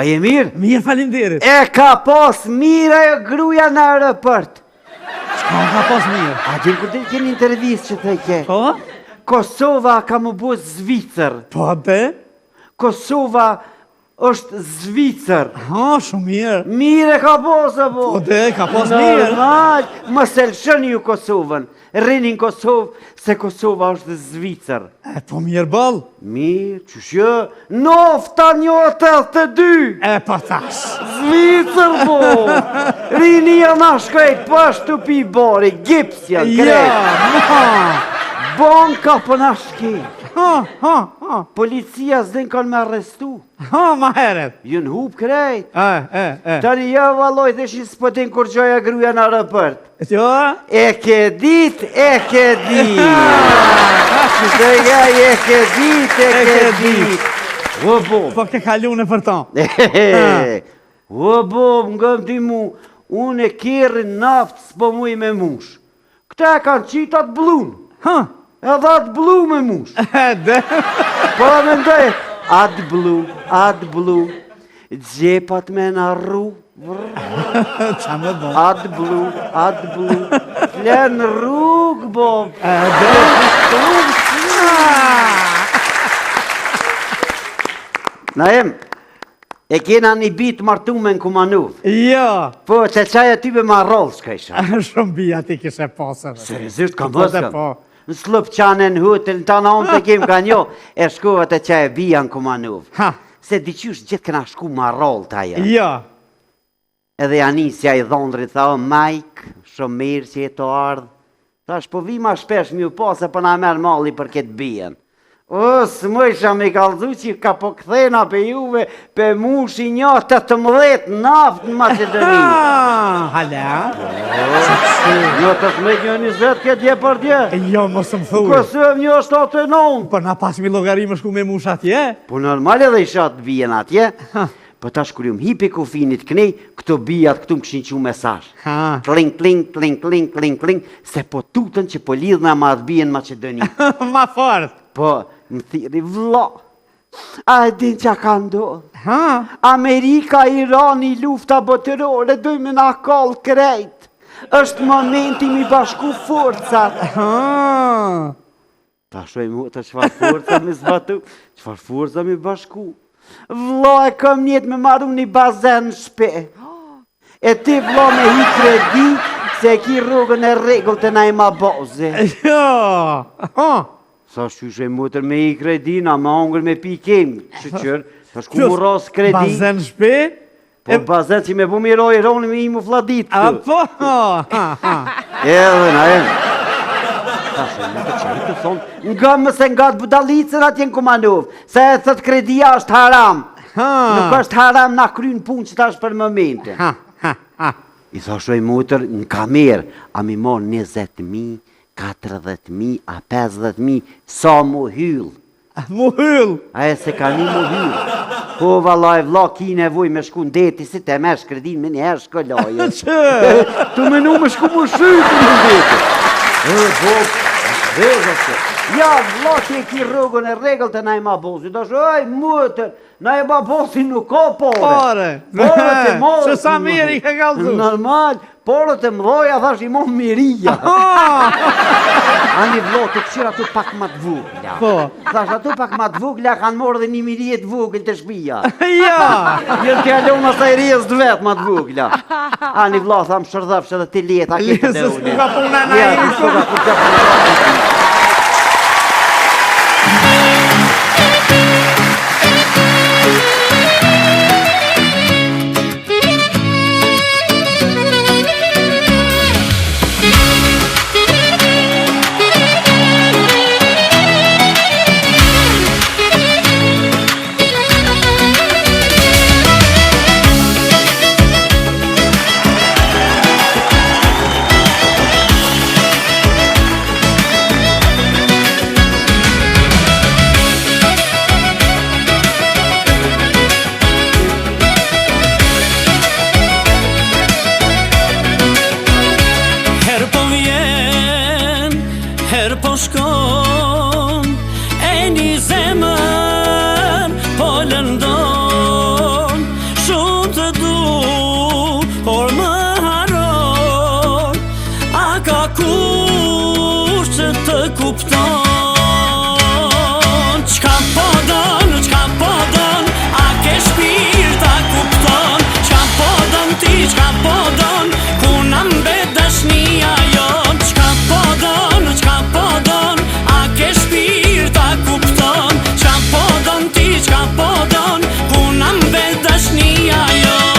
A je mirë? Mirë, faleminderit. E ka pas mirë ajo gruaja në aeroport. Çka ka pas mirë? A din kur të keni intervistë që të ke? Po? Kosova ka më bu Zvicër. Po, be? Kosova është Zvicër. Ha, shumë mirë. Mire ka posë, po. Po, de, ka pas mirë. Normal, më selshën ju Kosovën. Rinin Kosovë, se Kosova është Zvicër. E, po mirë ball. Mirë, qëshjë, nofta 182. E, po tash. Zvicër, po. Rini janë shkrejt, pashtu pi bori, gipsja, krejt. Bon ka për nashki. Policia s'din kanë me arrestu. Ha, ma heret. Jën hub krejt. E. Tani ja valoj dhe shi s'pëtin kur gjoja gruja në aeroport. Jo? E ke dit. Se ja, e ke dit. O bo. Po ke kalune për ta. O bo, ngëm ti mu, unë e kjerë naft s'po muj me mush. Këta e kanë qitat blun. Edhe atë blu me mush. Po me ndoj, atë blu, gjepat me në rru. Qa me bo? Atë blu, flen rrug, bo. Na em, e kena një bit martume në Kumanov. Jo. Po, që qaj e tybe ma rollë s'ka isha. Shumë bia ti kishe pasër. Seriosisht kam vëskëm. Po. Në slëp qanë në hotel, në ta në onë të kemë ka njo, e shkova të qaj e bia në Kumanov. Se diqysh gjithë këna shku ma rollë të aja. Jo. Edhe Janisja i dhondri, tha o Mike, shumë mirë që e të ardhë. Thash, po vi ma shpesh mi u po, se për na merë mali për këtë bijen. O, s'më isha me kalzu që ka po këthena pe juve, pe mushi një 18 naft në Macedoni. Hala? Një 18, një 20 këtë dje për dje. Jo, mos më thuj. Kësëm një 79. Po na pas mi logari më shku me mush atje? Po normal edhe isha të bijen atje. Po tash kur ju më hipi kufinit kënej, këto bijat këtu më këshin që mesazh. Kling, se po tutën që po lidhna ma atë bijen në Macedoni. Ma fort. Po, më thiri vlla. A e din që ka ndodhë? Amerika, Irani, lufta botërore, dojmë na kall krejt. Është momenti mi bashku forcat. Ta shoj mu të qfar forca mi zbatu, qfar forca mi bashku. Vlla e kam njetë me marru një bazen në shpe. E ti vlla me hi kredi, se e ki rrugën e regull të na i ma boze. Jo. Sa shqyshe mutër me i kredi, na ma ongër me pikim. Shqyqër, ta shku mu ras kredi. Bazen shpe? Po bazen që me bu mi roj roni me i mu fladit. A po? Edhe na em. Ta shumë me të qëri të thonë, nga mëse nga të budalicën atje në Kumanov, se e thët kredia është haram. Nuk është haram na krynë punë që ta është për momente. I thashoj mutër, në kamerë, a mi morë 20.000, 40.000, a 50.000, sa mu hyllë. Mu hyllë? A e se ka një mu hyllë. Po valaj vla ki nevoj me shku në deti, si te me shkredin me njëherë shkollajë. Tu menu me shku mu shytë në deti. Ja, vla që e ki rrugën e regull të na i ma bozi. Da shë, aj, mëtër, na i ma bozi nuk ka pore. Që sa mirë i ka kalzu. Normal, pore të mdoja, thash i mo miria. Ani vlo të këshira tu pak ma të vugla. Thash atu pak ma të vugla, kanë morë dhe 1 miliet vugl të shpia. Ja. Jënë të alo ma sajrijës të vetë ma të vugla. Ani vlo, tham shërdhëfsh edhe të lijet, a këtë dhe unë. Ka puna na i shumë. kupton Qka po don, a ke shpirt ta kupton Qka po don ti, qka po don, ku na mbet dashnia jon Qka po don, a ke shpirt ta kupton Qka po don ti, qka po don, ku na mbet dashnia jon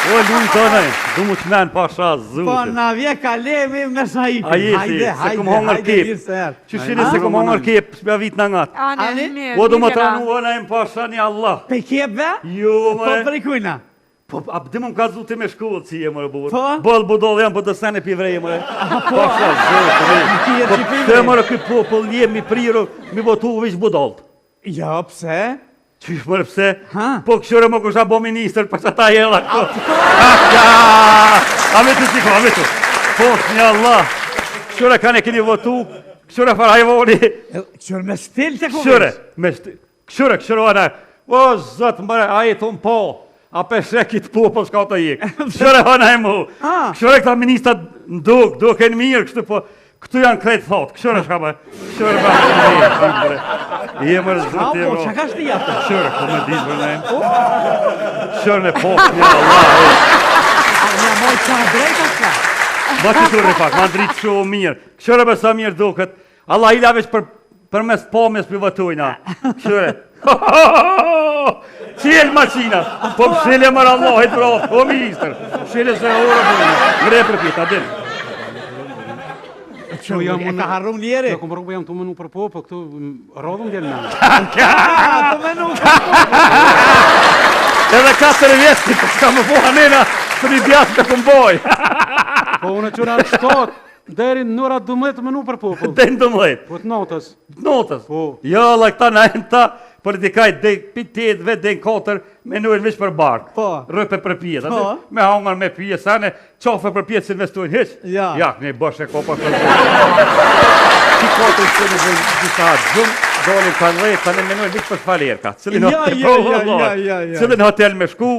O, lunë tonë, du mu të menë pasha zute. Po, na vje kalemi me sa i Hajde, se kom hongër kip. Që shini se kom hongër kip, s'pja vit në ngatë. O, du më të ranuona im pasha një Allah. Pe kjepve? Jo, Po, për i kujna? Po, a di më ka zute me shkullë që je, mërë burë. Po? Bolë budolë jam për të sene pi vrejë, mërë. Pasha zute, po, të mërë këtë popull jemi priru, mi votu vish budolët. Jo, pse? Qysh mërë pse? Po këshore më kësha bo minister për që ta jela këto. A me të qiko, a me të. Po, një Allah. Këshore ka ne keni votu, këshore farajvoni. Këshore me stil të kërës? Këshore, me stil. Këshore ona. O, zëtë mërë, a jetë unë po. A peshekit po, po s'ka të jekë. Këshore ona e mu. Këshore këta ministrat duke në mirë, kështu po. Këtu janë kretë thotë, këshore shka më. Këshore më mërë. Je mërë zëtë e Qa ka shti atë? Këshore, po më ditë mërë nëjmë. Këshore në posë një Allah. Një moj qa drejta shka? Ma që të rëfak, ma ndritë shumë mirë. Këshore më sa mirë duket. Allah i lavesh për mes po mes për vëtujna. Këshore. Qelë maqina. Po pëshile mërë Allah e të rafë. O minister. Pëshile se orë bërë. Mre për pita, din. E ka harrum njeri? Jo, këmë rrugë jam të menu për po, për këtu rodhëm djelë në. Të menu për po! Edhe 4 vjetë, për s'ka më po anena, për i bjatë të këmboj. Po unë që në shtot, deri në nëra 12 menu për po. Dhe në 12. Po të notës. Notës? Po. Jo, la këta në e në ta, politikaj dhe pitet dhe dhe në 4, menuin vish për barkë. Po. Rëpe për pjetë, me hangar me pjetë, sane, qafe për pjetë si investojnë hiq. Ja. Jak, ne bësh e kopa për zhëm. Që 4 që në gjitha zhëm, dolin kanë dhe, kanë e menuin vish për shfalerka. Cilin hotel me shku,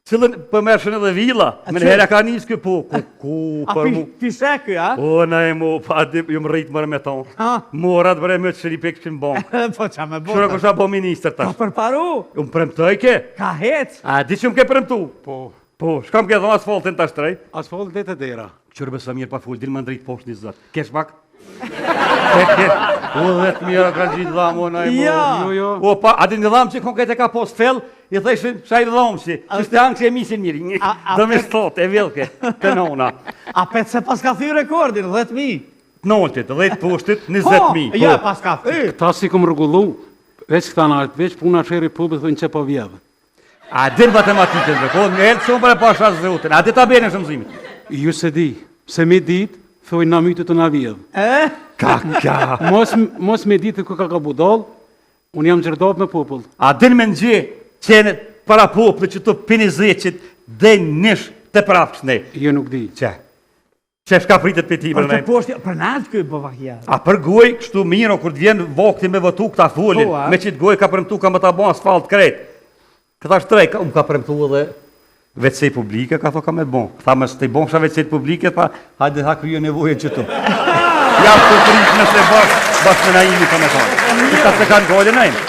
cilën për mërshën edhe vila, me në herë ka njës kjo po, ku për mu. A pisek, ja? O, na e mu, pa ju më rritë mërë me tonë. Morat vërë me të shëri për këshin bon. Po qa me bon? Shura kësha po minister Po tash. përparu? Unë premtoj ke? Ka hec? A, di që më ke premtu? Po. Po, shkam ke dhënë asfaltin tash trej. Asfalt dhe të dera. Qërë besa mirë pa full, dilë më ndrit poshtë një zëtë. Kesh pak? Ke. O, 10.000 ka gjitë dhamë, o, na i mo. Jo. O, pa, ati një dhamë që konkret e ka post fell, i theshin, shaj dhamë si. Që shte hangë që e misin mirë. Do me stot, e vilke, të nona. A pet se pas ka thy rekordin, 10.000. Noltit, 10 poshtit, 20.000. Ja, pas ka thy. Këta si kom rregullu, veç këta nartë, veç puna qeri pubë, thënë që po vjedhë. A din matematikën dhe, ko në elë shumë për e pasha zëutën, a di ta bene shëmzimit. Ju se di, se me dit, thoi na mytë të na vjedhë. Kaka. Mos me ditë ku ka budal, unë jam gjerdop me popull. A din me në qenë para poplë që të pini zëqit dhe nish të prapë ne. Jo nuk di. Që shka pritet për ti për Për të nejmë. poshtë, për natë këj bëvakja. A për goj, kështu miro, kur të vjen vakti me vëtu këta folin, Po, a? me qitë goj ka përmtu ka më ta bo asfalt kret. Këta shtrej, unë ka përmtu edhe WC publike, ka tho ka me të bon. Këta më së të i bon shë WC publike, pa hajde ha kryo nevojë që tu. Ja të prish nëse bashkë me naimi ka me thonë. Këta se kanë gojë najmë.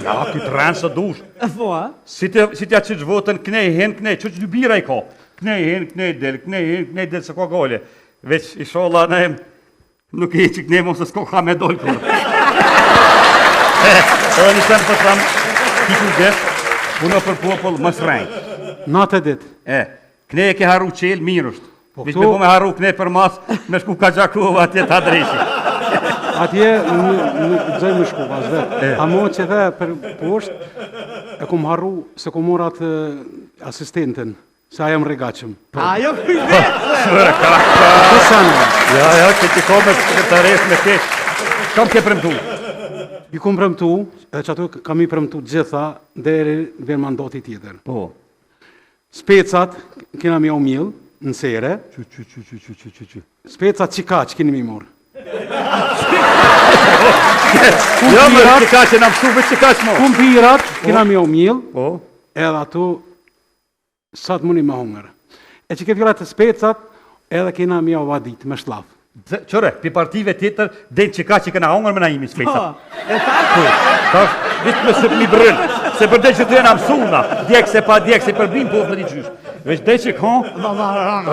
Ja, këtë rënë së dush. Po, a? Si t'ja që votën, knej, hen, knej, që lubira i ka. Knej, hen, knej, del, se ka gole. Veç, isholla, ne, nuk e që knej, mos e s'ko ka me dojë kërë. Edhe një sen për thamë, kiku gjesë, puno për popull, më srenjë. Natë e ditë. Knej e ke haru qelë, mirë është. Po Veç këtu- me po me haru knej për mas, me shku ka gjakova atje të adreshi. Atje nuk dzoj më shku, as vetë. A mo që dhe për poshtë, e kom harru se kom morat asistenten, se a jam regachëm. Ajo kujdes! Të sanë, Ja, që ti ka me sekretaresh me kesh. Kam ke premtu. ju kom premtu, edhe që ato kam i premtu gjitha, deri vjen mandati tjetër. Po. Specat, kena mi o mjëll, në sere, Që. specat qika që keni mi morë. Jo, më që ka që në mësu, veç që ka që mo. Kumpirat, kena mi o mjëll, Po. edhe ato, sa të muni me hongër. E që ke fjallat të specat, edhe kena mi o vadit me shlaf. Qore, pi partive tjetër, den që ka që këna hongër me na imi spesa. E tako. Tash, vitë me së mi brëllë, se për dhe që të jena mësuna, djekë se pa djekë, se për bimë po për një qysh. Veç dhe që ka,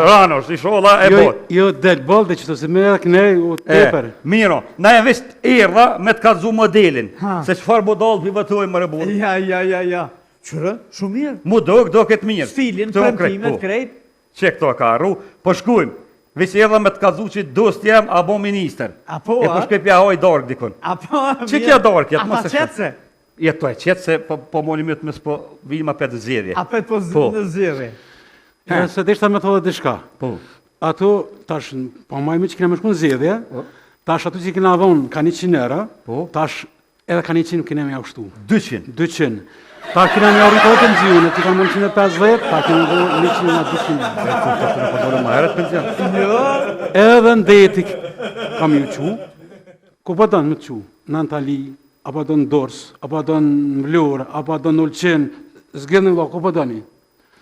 rano, si shola e bot. Jo del bol dhe që të se me edhe kënej u teper. Miro, na e visht erda me të kalzu modelin, se qëfar modal për vëtoj më rëbun. Ja. Qërë, shumë mirë. Mu do këtë mirë. Stilin, Këto krejt, premtimet, po. krejt. Që këto ka arru, po shkujmë. Visi edhe me të kalzu që dost jem, abo minister. Apo, E po a? shkepja hoj dark dikun. Apo, Që kja dark jetë? Ata qetse? Jeto e qetë se po moni mëtë mësë po vilma për të zjedhje. A pet po Po. në zirë. E se deshta me thode dishka. Po. Ato, tash, po majme që kena me shku në zjedhje, tash ato që kena dhonë ka 100 euro, Po. tash edhe ka 100 kena me aushtu. 200. 200. Ta kena me auritot e nëzjune, ti kanë mund 150, ta kena do 100 nga 200 euro. Edhe në deti kam ju qu, ku po donë me të qu? Në Antali, apo do në Dors, apo do në Vlorë, apo do në Ulqin, zgjellë në vla, ku po doni?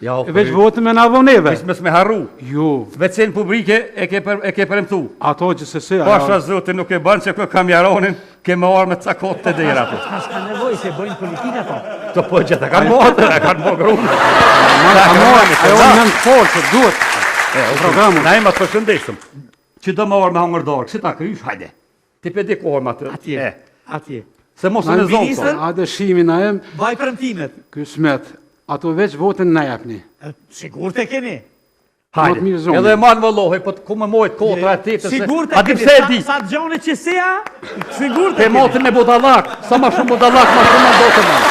Ja, E veç votën me në avoneve. Vishë mësë me harru. Jo, Vecen publike e ke përmtu. ato që se se, Pasha zote nuk e banë që kë kamjaronin, ke me orë me të cakot të dera. Pas ka nevoj se bëjnë politika po. Të po gjitha kanë botë, kanë bo grunë. ajo në në forë që duhet programu. Na ima të përshëndeshëm. Që do me orë me hangër dorë, kësi ta krysh, hajde. Ti pe di ku orë me atë. Atje. Se mos Na në zonë. ministër? po. A dëshimi na em, Vaj premtimet. ky smet, ato veç votën na japni. Sigur të keni. Më të mirë Hajde. zonë. Edhe manë vëllohë, po të ku me mojtë kotra e tjetër. Sigur të A di keni. pse e di? Sa gjone që sea, sigur të Pe keni. motën me budallak, sa ma shumë budallak, ma shumë ma do të manë.